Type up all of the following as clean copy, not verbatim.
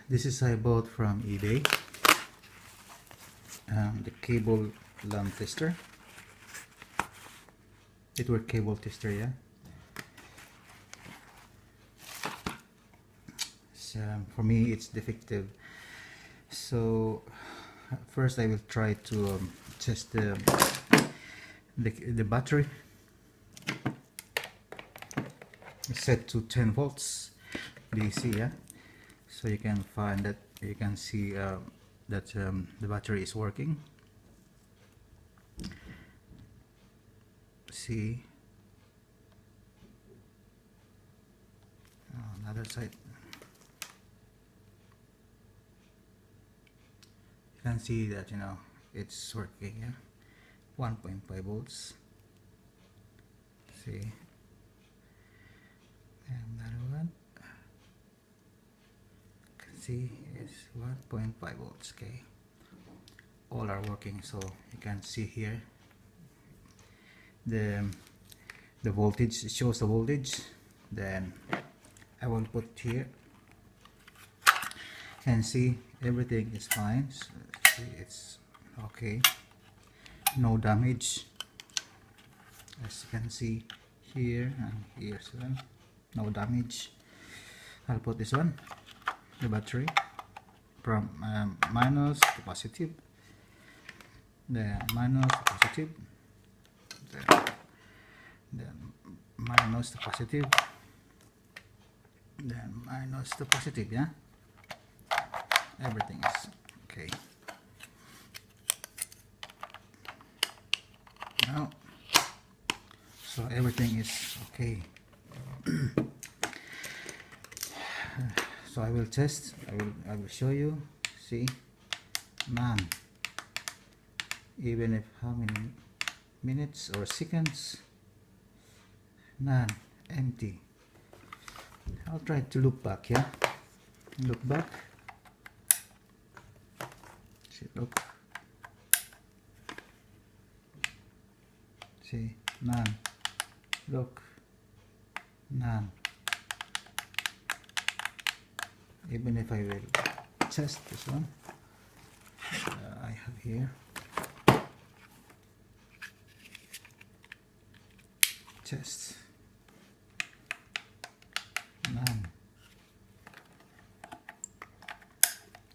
This is I bought from eBay. The cable lamp tester. It works cable tester, yeah. So, for me it's defective. So first I will try to test the battery. It's set to 10 volts DC, yeah. So you can find that, you can see that the battery is working. See, another side, you can see that, you know, it's working, yeah. 1.5 volts. See, and another one, you can see it's 1.5 volts. Okay, all are working. So you can see here the voltage, it shows the voltage. Then I will put here and see everything is fine. So see, it's okay, no damage, as you can see here and here as well, no damage. I'll put this one, the battery, from minus to positive, then minus to positive, then minus to positive, then minus to positive, yeah. Everything is okay. Now, so everything is okay. So I will test. I will show you. See, man. Even if how many minutes or seconds, man, empty. I'll try to look back. Yeah, look back. See, look. See, none. Look, none. Even if I will test this one, I have here, test, none.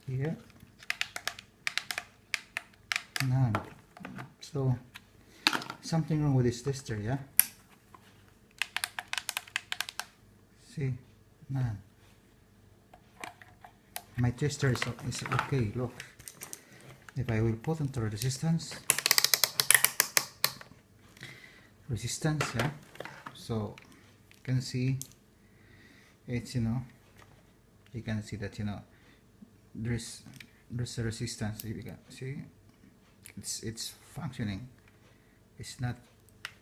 Here, none. So something wrong with this tester, yeah. See, none. My tester is okay. Look, if I will put into resistance, yeah. So you can see it's, you know, you can see that, you know, there's a resistance. You can see it's functioning. It's not,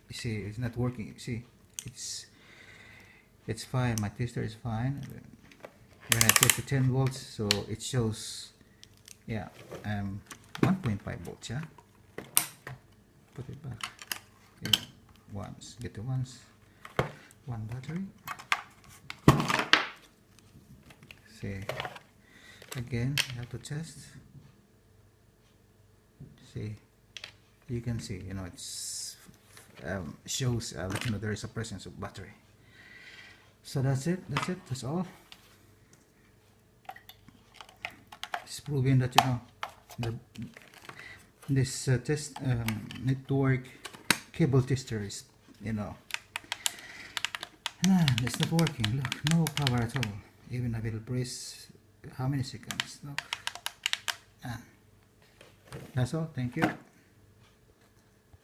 you see, it's not working. You see, it's fine. My tester is fine. When I put the 10 volts, so it shows, yeah, 1.5 volts, yeah. Put it back. Okay, once, get the ones, one battery. See, again, you have to test. See, you can see, you know, it's shows that, you know, there is a presence of battery. So that's it. That's all. It's proven that, you know, this test network cable tester is, you know, it's not working. Look, no power at all. Even I will press how many seconds. Look, that's all. Thank you.